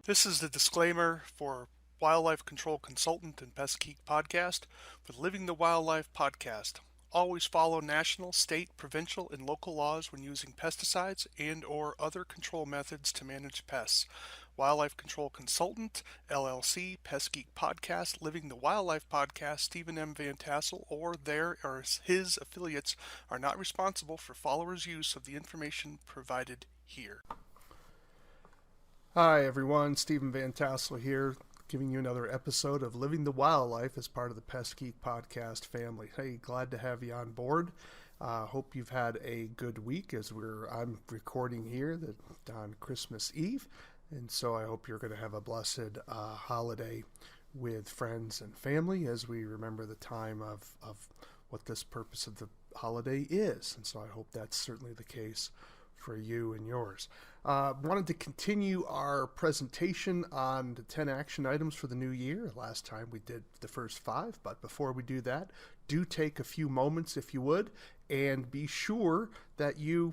This is the disclaimer for Wildlife Control Consultant and Pest Geek Podcast for Living the Wildlife Podcast. Always follow national, state, provincial, and local laws when using pesticides and/or other control methods to manage pests. Wildlife Control Consultant, LLC, Pest Geek Podcast, Living the Wildlife Podcast, Stephen M. Van Tassel, or their or his affiliates are not responsible for followers' use of the information provided here. Hi everyone, Stephen Van Tassel here, giving you another episode of Living the Wildlife as part of the Pest Geek Podcast family. Hey, glad to have you on board. Hope you've had a good week as I'm recording here on Christmas Eve, and so I hope you're going to have a blessed holiday with friends and family as we remember the time of what this purpose of the holiday is, and so I hope that's certainly the case for you and yours. Wanted to continue our presentation on the 10 action items for the new year. Last time we did the first 5, but before we do that, do take a few moments if you would, and be sure that you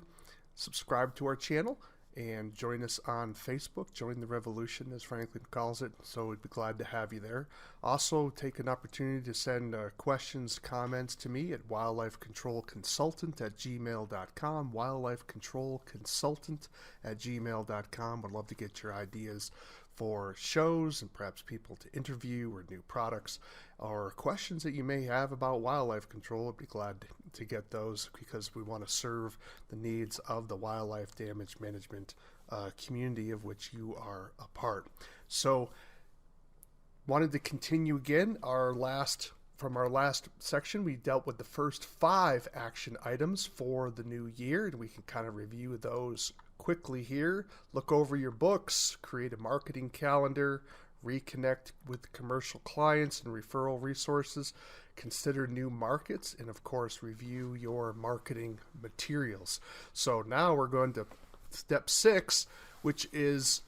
subscribe to our channel and join us on Facebook. Join the revolution, as Franklin calls it, so we'd be glad to have you there. Also, take an opportunity to send questions, comments to me at wildlifecontrolconsultant@gmail.com, wildlifecontrolconsultant@gmail.com. Would love to get your ideas for shows and perhaps people to interview or new products or questions that you may have about wildlife control. I'd be glad to get those because we want to serve the needs of the wildlife damage management community of which you are a part. So wanted to continue again from our last section. We dealt with the first 5 action items for the new year, and we can kind of review those quickly here. Look over your books, create a marketing calendar, reconnect with commercial clients and referral resources, consider new markets, and of course review your marketing materials. So now we're going to step 6, which is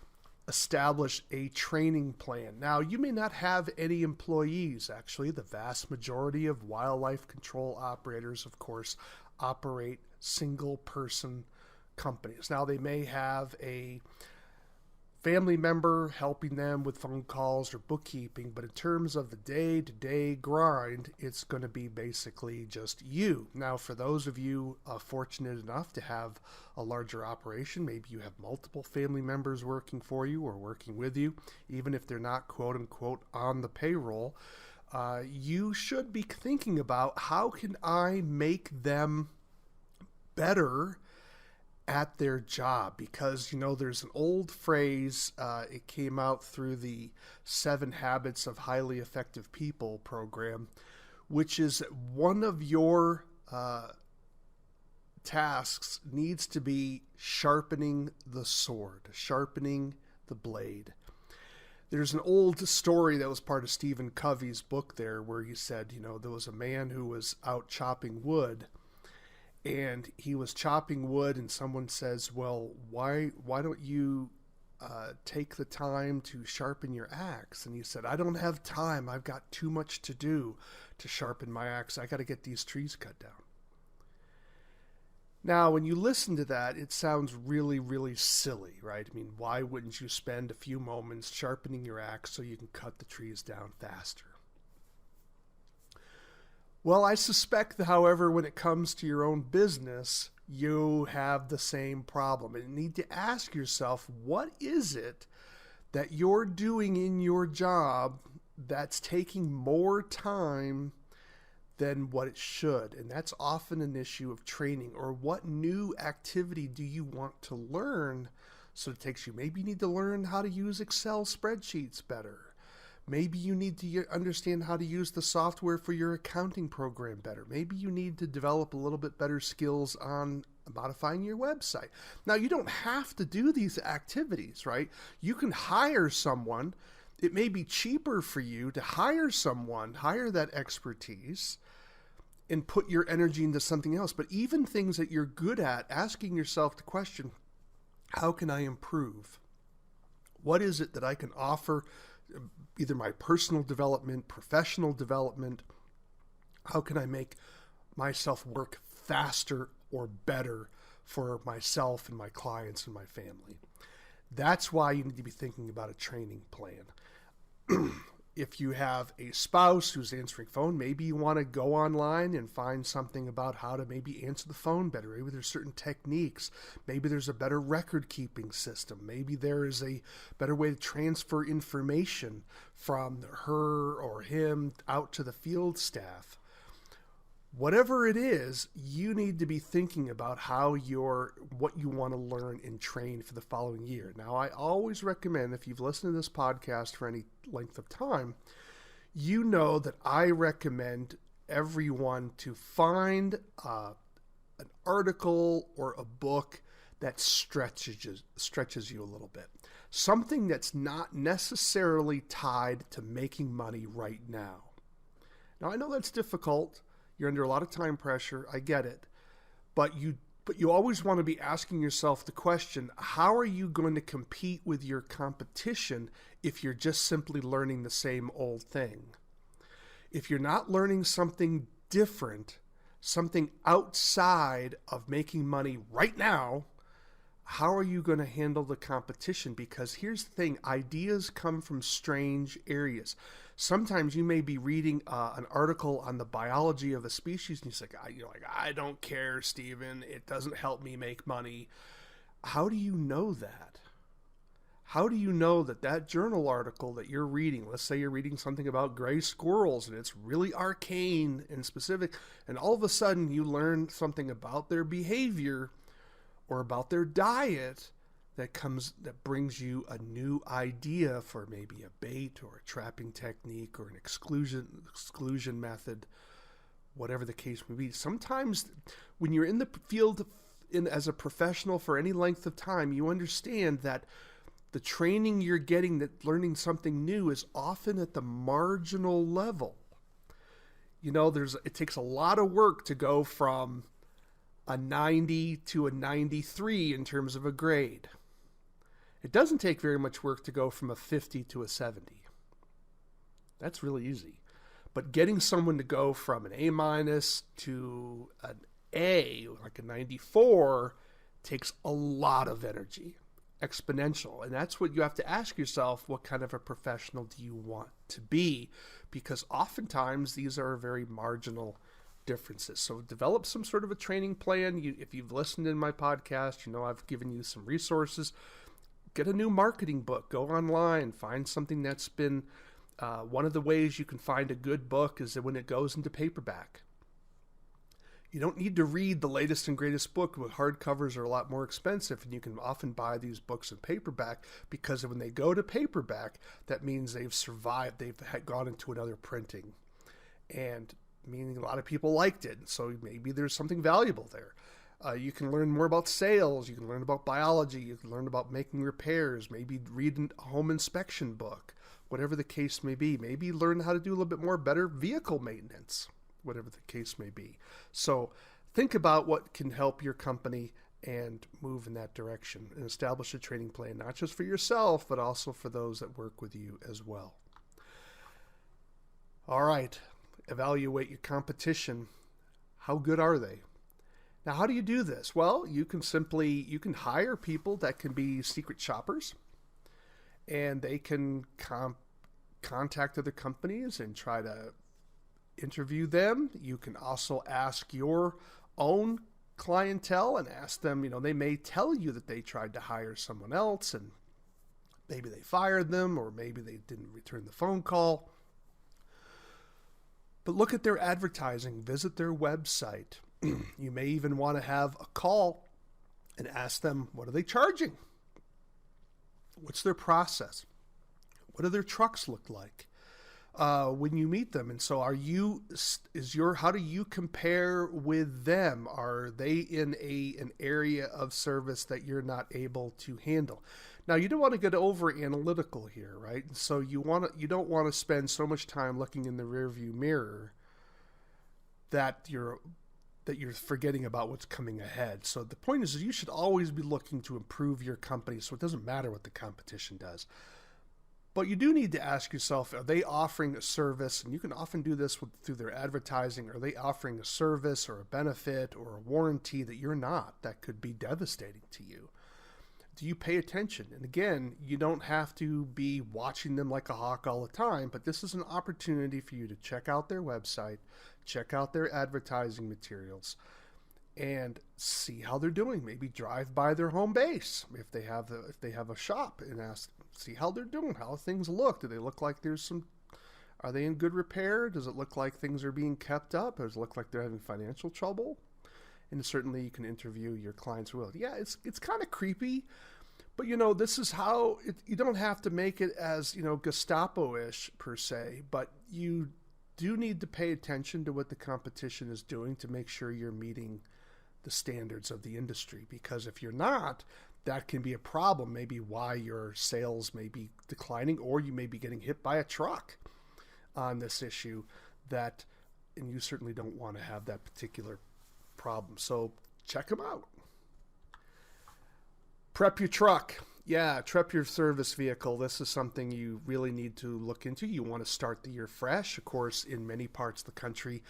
establish a training plan. Now, you may not have any employees. Actually, the vast majority of wildlife control operators, of course, operate single-person companies. Now, they may have a family member helping them with phone calls or bookkeeping, but in terms of the day-to-day grind, it's going to be basically just you. Now, for those of you fortunate enough to have a larger operation, maybe you have multiple family members working for you or working with you, even if they're not quote-unquote on the payroll, you should be thinking about how can I make them better at their job, because there's an old phrase, it came out through the 7 Habits of Highly Effective People program, which is one of your tasks needs to be sharpening the sword, sharpening the blade. There's an old story that was part of Stephen Covey's book there where he said, there was a man who was out chopping wood, and he was chopping wood, and someone says, well, why don't you take the time to sharpen your axe? And he said, I don't have time. I've got too much to do to sharpen my axe. I got to get these trees cut down. Now, when you listen to that, it sounds really, really silly, right? I mean, why wouldn't you spend a few moments sharpening your axe so you can cut the trees down faster? Well, I suspect, however, when it comes to your own business, you have the same problem. And you need to ask yourself, what is it that you're doing in your job that's taking more time than what it should? And that's often an issue of training. Or what new activity do you want to learn? So it takes you, maybe you need to learn how to use Excel spreadsheets better. Maybe you need to understand how to use the software for your accounting program better. Maybe you need to develop a little bit better skills on modifying your website. Now, you don't have to do these activities, right? You can hire someone. It may be cheaper for you to hire someone, hire that expertise, and put your energy into something else. But even things that you're good at, asking yourself the question, how can I improve? What is it that I can offer? Either my personal development, professional development. How can I make myself work faster or better for myself and my clients and my family? That's why you need to be thinking about a training plan. If you have a spouse who's answering phone, maybe you want to go online and find something about how to maybe answer the phone better. Maybe there's certain techniques. Maybe there's a better record keeping system. Maybe there is a better way to transfer information from her or him out to the field staff. Whatever it is, you need to be thinking about what you want to learn and train for the following year. Now, I always recommend, if you've listened to this podcast for any length of time, you know that I recommend everyone to find an article or a book that stretches you a little bit. Something that's not necessarily tied to making money right now. Now, I know that's difficult. You're under a lot of time pressure. I get it. But you always want to be asking yourself the question, how are you going to compete with your competition if you're just simply learning the same old thing? If you're not learning something different, something outside of making money right now, how are you going to handle the competition? Because here's the thing, ideas come from strange areas. Sometimes you may be reading an article on the biology of a species, and you're like, I don't care, Stephen. It doesn't help me make money. How do you know that? How do you know that journal article that you're reading, let's say you're reading something about gray squirrels, and it's really arcane and specific, and all of a sudden you learn something about their behavior or about their diet that brings you a new idea for maybe a bait or a trapping technique or an exclusion method, whatever the case may be. Sometimes when you're in the field as a professional for any length of time, you understand that the training you're getting, that learning something new, is often at the marginal level. It takes a lot of work to go from a 90 to a 93 in terms of a grade. It doesn't take very much work to go from a 50 to a 70. That's really easy. But getting someone to go from an A- to an A, like a 94, takes a lot of energy, exponential. And that's what you have to ask yourself, what kind of a professional do you want to be? Because oftentimes these are very marginal differences. So develop some sort of a training plan. If you've listened in my podcast, I've given you some resources. Get a new marketing book. Go online. Find something that's been... one of the ways you can find a good book is that when it goes into paperback. You don't need to read the latest and greatest book. Hardcovers are a lot more expensive, and you can often buy these books in paperback, because when they go to paperback, that means they've survived. They've gone into another printing, and meaning a lot of people liked it. So maybe there's something valuable there. You can learn more about sales. You can learn about biology. You can learn about making repairs. Maybe read a home inspection book, whatever the case may be. Maybe learn how to do a little bit more better vehicle maintenance, whatever the case may be. So think about what can help your company and move in that direction, and establish a training plan, not just for yourself, but also for those that work with you as well. All right. Evaluate your competition. How good are they? Now, how do you do this? Well, you can hire people that can be secret shoppers, and they can contact other companies and try to interview them. You can also ask your own clientele and ask them, they may tell you that they tried to hire someone else and maybe they fired them, or maybe they didn't return the phone call. But look at their advertising, visit their website. You may even want to have a call and ask them, what are they charging? What's their process? What do their trucks look like when you meet them? And so how do you compare with them? Are they in an area of service that you're not able to handle? Now, you don't want to get over analytical here, right? So you don't want to spend so much time looking in the rearview mirror that you're forgetting about what's coming ahead. So the point is you should always be looking to improve your company, so it doesn't matter what the competition does. But you do need to ask yourself, are they offering a service? And you can often do this through their advertising. Are they offering a service or a benefit or a warranty that you're not, that could be devastating to you? do you pay attention? And again, you don't have to be watching them like a hawk all the time, but this is an opportunity for you to check out their website, check out their advertising materials, and see how they're doing. Maybe drive by their home base if they have a shop, and see how they're doing, how things look. Do they look like are they in good repair? Does it look like things are being kept up? Does it look like they're having financial trouble? And certainly you can interview your clients who will. Yeah, it's kind of creepy, but this is how you don't have to make it as Gestapo-ish per se, but you do need to pay attention to what the competition is doing to make sure you're meeting the standards of the industry, because if you're not, that can be a problem, maybe why your sales may be declining, or you may be getting hit by a truck on this issue, and you certainly don't want to have that particular problem. So check them out. Prep your truck. Yeah, prep your service vehicle. This is something you really need to look into. You want to start the year fresh. Of course, in many parts of the country,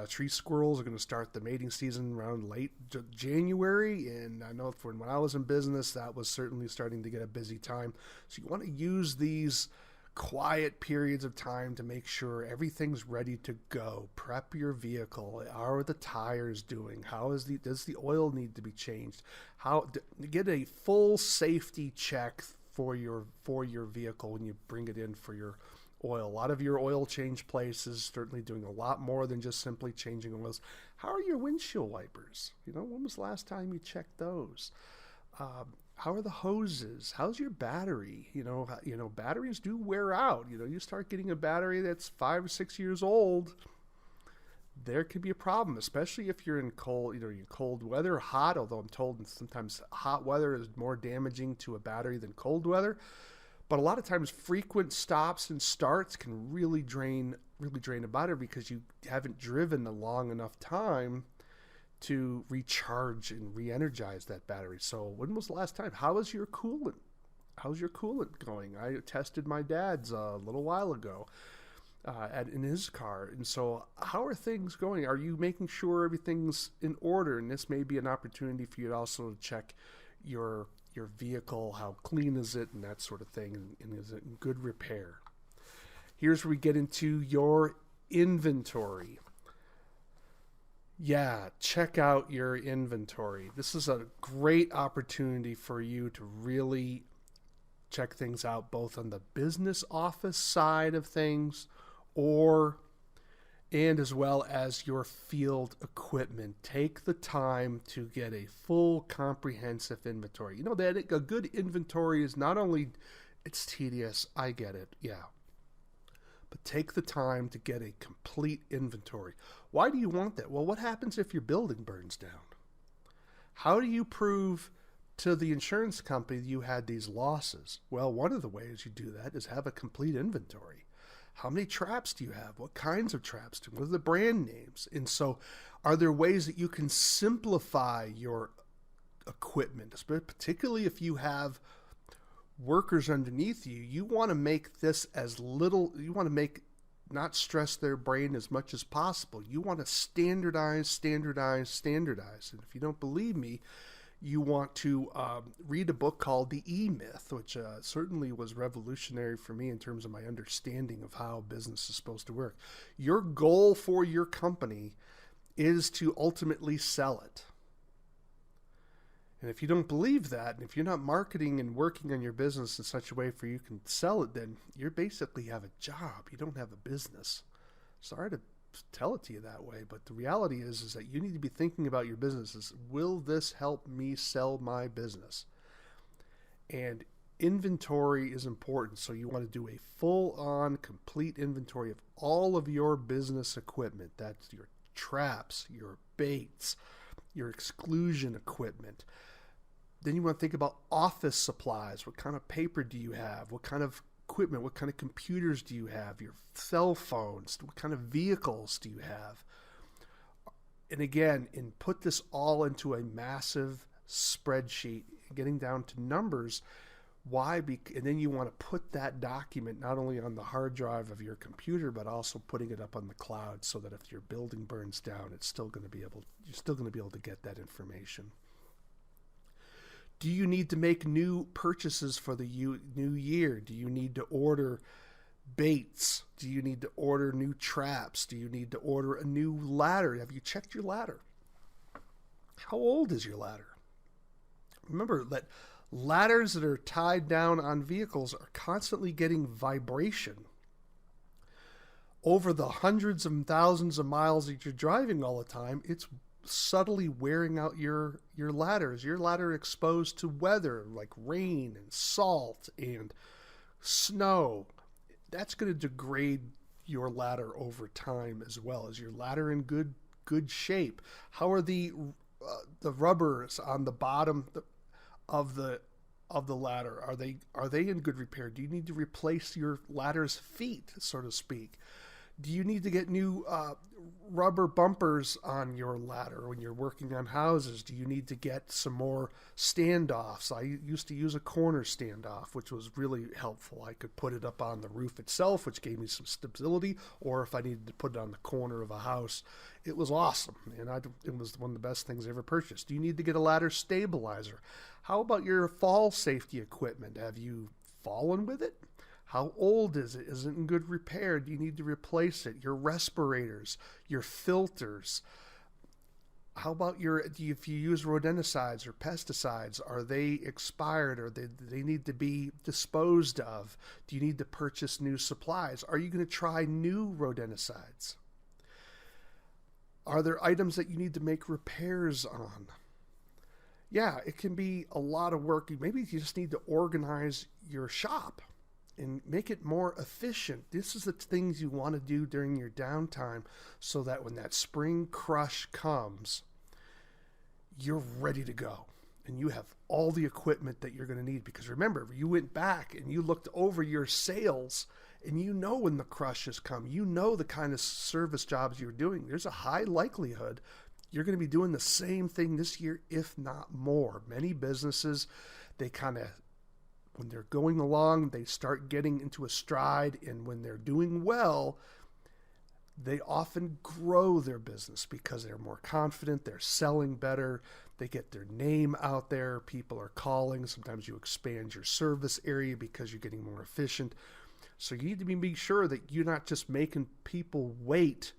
tree squirrels are going to start the mating season around late January. And I know when I was in business, that was certainly starting to get a busy time. So you want to use these quiet periods of time to make sure everything's ready to go. Prep your vehicle. How are the tires doing? Does the oil need to be changed? Get a full safety check for your vehicle when you bring it in for your oil. A lot of your oil change places certainly doing a lot more than just simply changing oils. How are your windshield wipers? When was the last time you checked those? How are the hoses? How's your battery? Batteries do wear out. You start getting a battery that's 5 or 6 years old, there could be a problem, especially if you're in cold weather, hot, although I'm told sometimes hot weather is more damaging to a battery than cold weather. But a lot of times frequent stops and starts can really drain a battery because you haven't driven a long enough time to recharge and re-energize that battery. So when was the last time? How's your coolant going? I tested my dad's a little while ago in his car. And so how are things going? Are you making sure everything's in order? And this may be an opportunity for you to also check your vehicle. How clean is it and that sort of thing? And is it in good repair? Here's where we get into your inventory. Yeah, check out your inventory. This is a great opportunity for you to really check things out, both on the business office side of things and as well as your field equipment. Take the time to get a full comprehensive inventory. That a good inventory is not only, it's tedious, I get it, yeah. But take the time to get a complete inventory. Why do you want that? Well, what happens if your building burns down? How do you prove to the insurance company that you had these losses? Well, one of the ways you do that is have a complete inventory. How many traps do you have? What kinds of traps do you have? What are the brand names? And so are there ways that you can simplify your equipment, particularly if you have workers underneath you? You want to make this not stress their brain as much as possible. You want to standardize. And if you don't believe me, you want to read a book called The E-Myth, which certainly was revolutionary for me in terms of my understanding of how business is supposed to work. Your goal for your company is to ultimately sell it. And if you don't believe that, and if you're not marketing and working on your business in such a way for you can sell it, then you basically have a job. You don't have a business. Sorry to tell it to you that way, but the reality is that you need to be thinking about your business as, will this help me sell my business? And inventory is important, so you want to do a full-on, complete inventory of all of your business equipment. That's your traps, your baits, your exclusion equipment. Then you want to think about office supplies. What kind of paper do you have? What kind of equipment? What kind of computers do you have? Your cell phones? What kind of vehicles do you have? And again, put this all into a massive spreadsheet, getting down to numbers. Why? And then you want to put that document not only on the hard drive of your computer, but also putting it up on the cloud, so that if your building burns down, you're still going to be able to get that information. Do you need to make new purchases for the new year? Do you need to order baits? Do you need to order new traps? Do you need to order a new ladder? Have you checked your ladder? How old is your ladder? Remember that ladders that are tied down on vehicles are constantly getting vibration. Over the hundreds and thousands of miles that you're driving all the time, it's subtly wearing out your ladder. Is your ladder exposed to weather like rain and salt and snow? That's going to degrade your ladder over time as well. Is your ladder in good shape? How are the rubbers on the bottom of the ladder? Are they in good repair? Do you need to replace your ladder's feet, so to speak? Do you need to get new rubber bumpers on your ladder when you're working on houses? Do you need to get some more standoffs? I used to use a corner standoff, which was really helpful. I could put it up on the roof itself, which gave me some stability, or if I needed to put it on the corner of a house, it was awesome. And it was one of the best things I ever purchased. Do you need to get a ladder stabilizer? How about your fall safety equipment? Have you fallen with it? How old is it? Is it in good repair? Do you need to replace it? Your respirators, your filters. How about if you use rodenticides or pesticides, are they expired or do they need to be disposed of? Do you need to purchase new supplies? Are you going to try new rodenticides? Are there items that you need to make repairs on? Yeah, it can be a lot of work. Maybe you just need to organize your shop and make it more efficient. This is the things you want to do during your downtime so that when that spring crush comes, you're ready to go. And you have all the equipment that you're going to need. Because remember, you went back and you looked over your sales and you know when the crush has come. You know the kind of service jobs you're doing. There's a high likelihood you're going to be doing the same thing this year, if not more. Many businesses, when they're going along, they start getting into a stride, and when they're doing well, they often grow their business because they're more confident, they're selling better, they get their name out there, people are calling. Sometimes you expand your service area because you're getting more efficient. So you need to be sure that you're not just making people wait.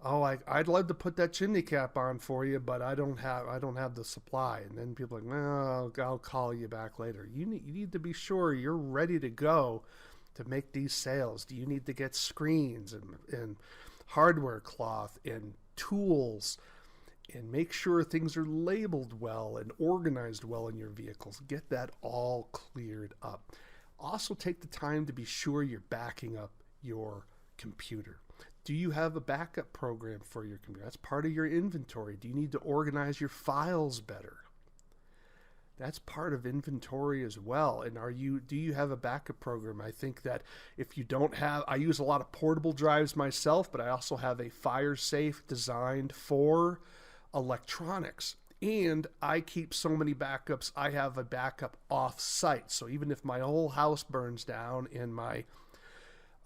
Oh, I'd love to put that chimney cap on for you, but I don't have the supply. And then people are like, no, I'll call you back later. You need to be sure you're ready to go to make these sales. Do you need to get screens and hardware cloth and tools and make sure things are labeled well and organized well in your vehicles? Get that all cleared up. Also take the time to be sure you're backing up your computer. Do you have a backup program for your computer? That's part of your inventory. Do you need to organize your files better? That's part of inventory as well. And do you have a backup program? I think that if you don't have, I use a lot of portable drives myself, but I also have a fire safe designed for electronics. And I keep so many backups, I have a backup off-site. So even if my whole house burns down and my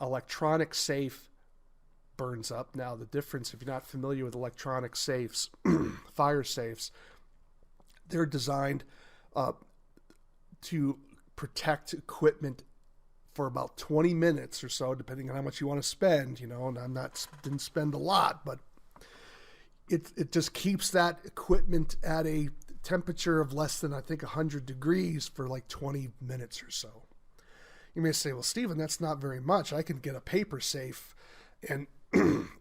electronic safe burns up. Now, the difference, if you're not familiar with electronic safes, fire safes, they're designed to protect equipment for about 20 minutes or so, depending on how much you want to spend, and didn't spend a lot, but it just keeps that equipment at a temperature of less than, I think, 100 degrees for like 20 minutes or so. You may say, well, Stephen, that's not very much. I can get a paper safe and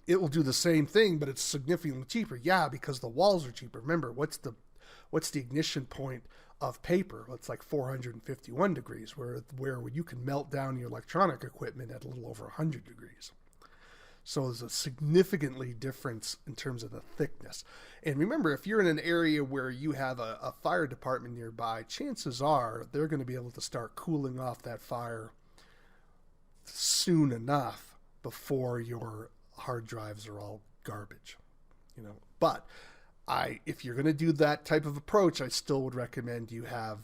it will do the same thing, but it's significantly cheaper. Yeah, because the walls are cheaper. Remember, what's the ignition point of paper? It's like 451 degrees, where you can melt down your electronic equipment at a little over 100 degrees. So there's a significantly difference in terms of the thickness. And remember, if you're in an area where you have a fire department nearby, chances are they're going to be able to start cooling off that fire soon enough before your hard drives are all garbage, But if you're going to do that type of approach, I still would recommend you have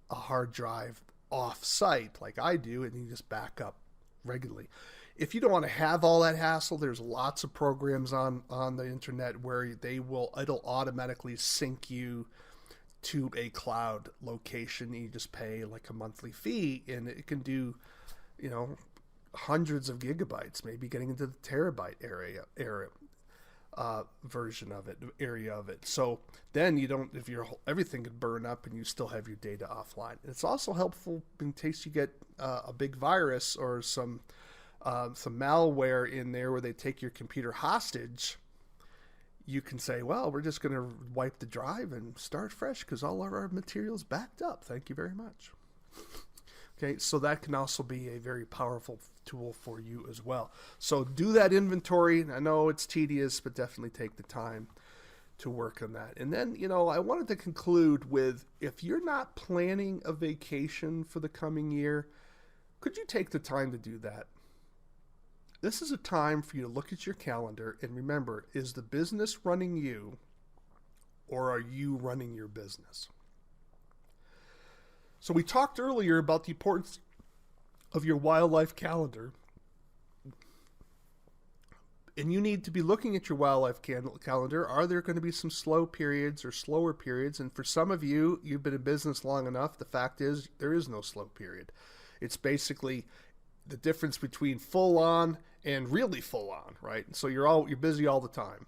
a hard drive off-site like I do, and you just back up regularly. If you don't want to have all that hassle, there's lots of programs on the internet where it'll automatically sync you to a cloud location. You just pay like a monthly fee, and it can do, hundreds of gigabytes, maybe getting into the terabyte version of it. So then you don't, if everything could burn up and you still have your data offline. It's also helpful in case you get a big virus or some malware in there where they take your computer hostage. You can say, well, we're just going to wipe the drive and start fresh because all of our material's backed up. Thank you very much. Okay, so that can also be a very powerful tool for you as well. So do that inventory. I know it's tedious, but definitely take the time to work on that. And then, I wanted to conclude with, if you're not planning a vacation for the coming year, could you take the time to do that? This is a time for you to look at your calendar and remember, is the business running you, or are you running your business? So we talked earlier about the importance of your wildlife calendar. And you need to be looking at your wildlife calendar. Are there going to be some slow periods or slower periods? And for some of you, you've been in business long enough. The fact is, there is no slow period. It's basically the difference between full on and really full on, right? So you're busy all the time.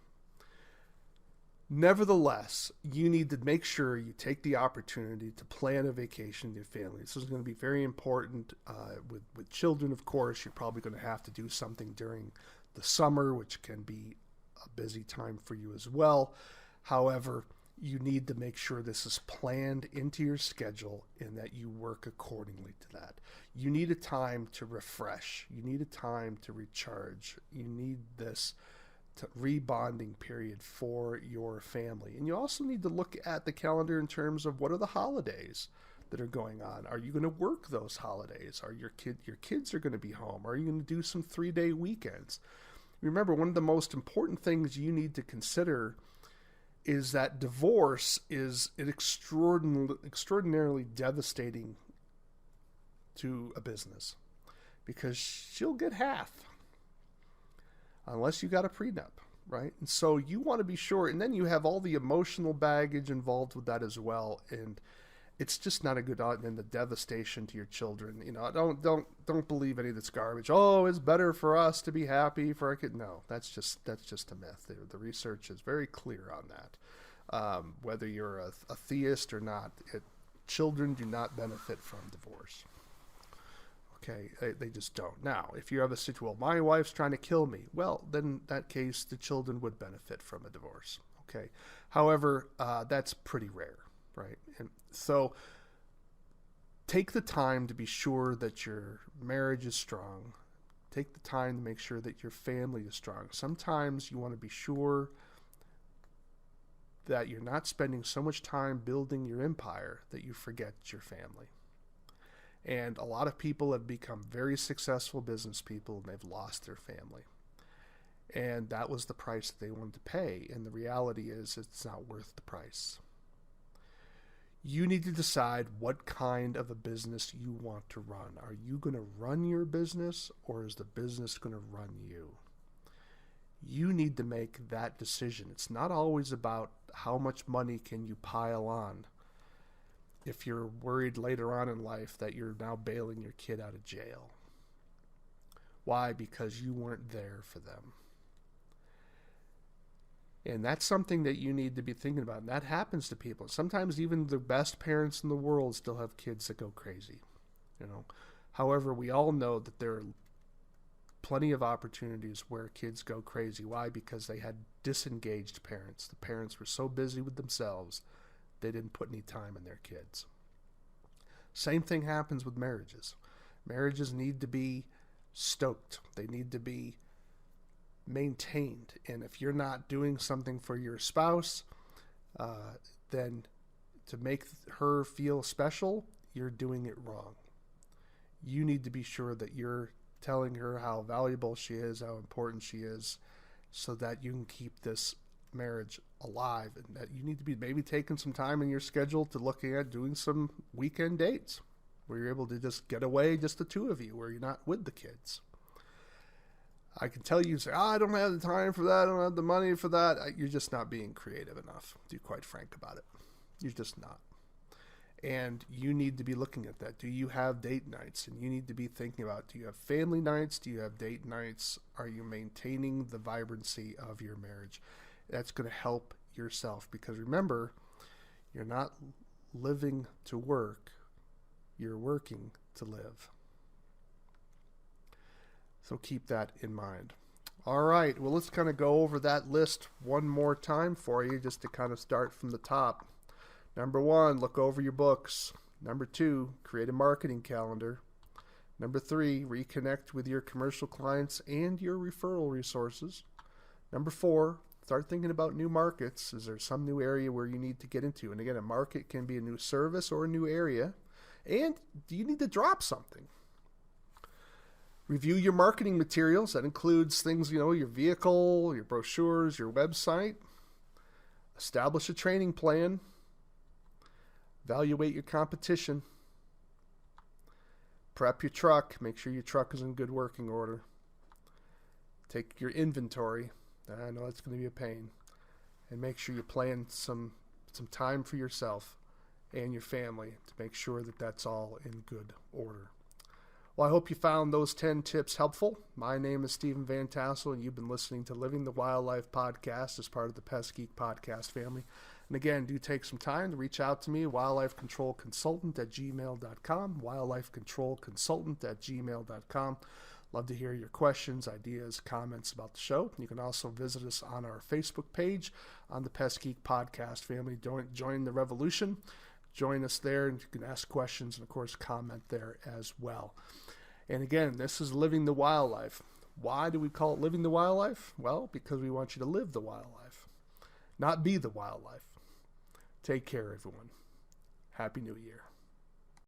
Nevertheless, you need to make sure you take the opportunity to plan a vacation with your family. This is going to be very important with children, of course. You're probably going to have to do something during the summer, which can be a busy time for you as well. However, you need to make sure this is planned into your schedule and that you work accordingly to that. You need a time to refresh. You need a time to recharge. You need this rebonding period for your family. And you also need to look at the calendar in terms of what are the holidays that are going on. Are you going to work those holidays? Are your kids are going to be home? Are you going to do some 3-day weekends? Remember, one of the most important things you need to consider is that divorce is an extraordinarily devastating to a business, because she'll get half unless you got a prenup, right? And so you want to be sure, and then you have all the emotional baggage involved with that as well, and it's just not a good out, and the devastation to your children. Don't believe any of this garbage. Oh, it's better for us to be happy for our kid. No, that's just a myth. The research is very clear on that. Whether you're a theist or not, children do not benefit from divorce. Okay, they just don't. Now, if you have a situation, well, my wife's trying to kill me, well, then in that case, the children would benefit from a divorce. Okay, however, that's pretty rare, right? And so take the time to be sure that your marriage is strong. Take the time to make sure that your family is strong. Sometimes you want to be sure that you're not spending so much time building your empire that you forget your family. And a lot of people have become very successful business people, and they've lost their family. And that was the price that they wanted to pay. And the reality is, it's not worth the price. You need to decide what kind of a business you want to run. Are you going to run your business, or is the business going to run you? You need to make that decision. It's not always about how much money can you pile on. If you're worried later on in life that you're now bailing your kid out of jail. Why? Because you weren't there for them. And that's something that you need to be thinking about. And that happens to people. Sometimes even the best parents in the world still have kids that go crazy. However, we all know that there are plenty of opportunities where kids go crazy. Why? Because they had disengaged parents. The parents were so busy with themselves, they didn't put any time in their kids. Same thing happens with marriages. Marriages need to be stoked. They need to be maintained. And if you're not doing something for your spouse, then to make her feel special, you're doing it wrong. You need to be sure that you're telling her how valuable she is, how important she is, so that you can keep this marriage alive. And that you need to be maybe taking some time in your schedule to looking at doing some weekend dates where you're able to just get away, just the two of you, where you're not with the kids. I can tell you, say, I don't have the time for that, I don't have the money for that. You're just not being creative enough, to be quite frank about it. You're just not. And you need to be looking at that. Do you have date nights? And you need to be thinking about, do you have family nights? Do you have date nights? Are you maintaining the vibrancy of your marriage? That's going to help yourself, because remember, you're not living to work, you're working to live. So keep that in mind. All right, well, let's kind of go over that list one more time for you, just to kind of start from the top. Number 1, look over your books. Number 2, create a marketing calendar. Number 3, reconnect with your commercial clients and your referral resources. Number 4, start thinking about new markets. Is there some new area where you need to get into? And again, a market can be a new service or a new area. And do you need to drop something? Review your marketing materials. That includes things, your vehicle, your brochures, your website. Establish a training plan. Evaluate your competition. Prep your truck. Make sure your truck is in good working order. Take your inventory. I know that's going to be a pain. And make sure you plan some time for yourself and your family to make sure that that's all in good order. Well, I hope you found those 10 tips helpful. My name is Stephen Van Tassel, and you've been listening to Living the Wildlife Podcast as part of the Pest Geek podcast family. And again, do take some time to reach out to me, wildlifecontrolconsultant@gmail.com, wildlifecontrolconsultant@gmail.com. Love to hear your questions, ideas, comments about the show. You can also visit us on our Facebook page on the Pest Geek podcast family. Join the revolution. Join us there, and you can ask questions and, of course, comment there as well. And again, this is Living the Wildlife. Why do we call it Living the Wildlife? Well, because we want you to live the wildlife, not be the wildlife. Take care, everyone. Happy New Year.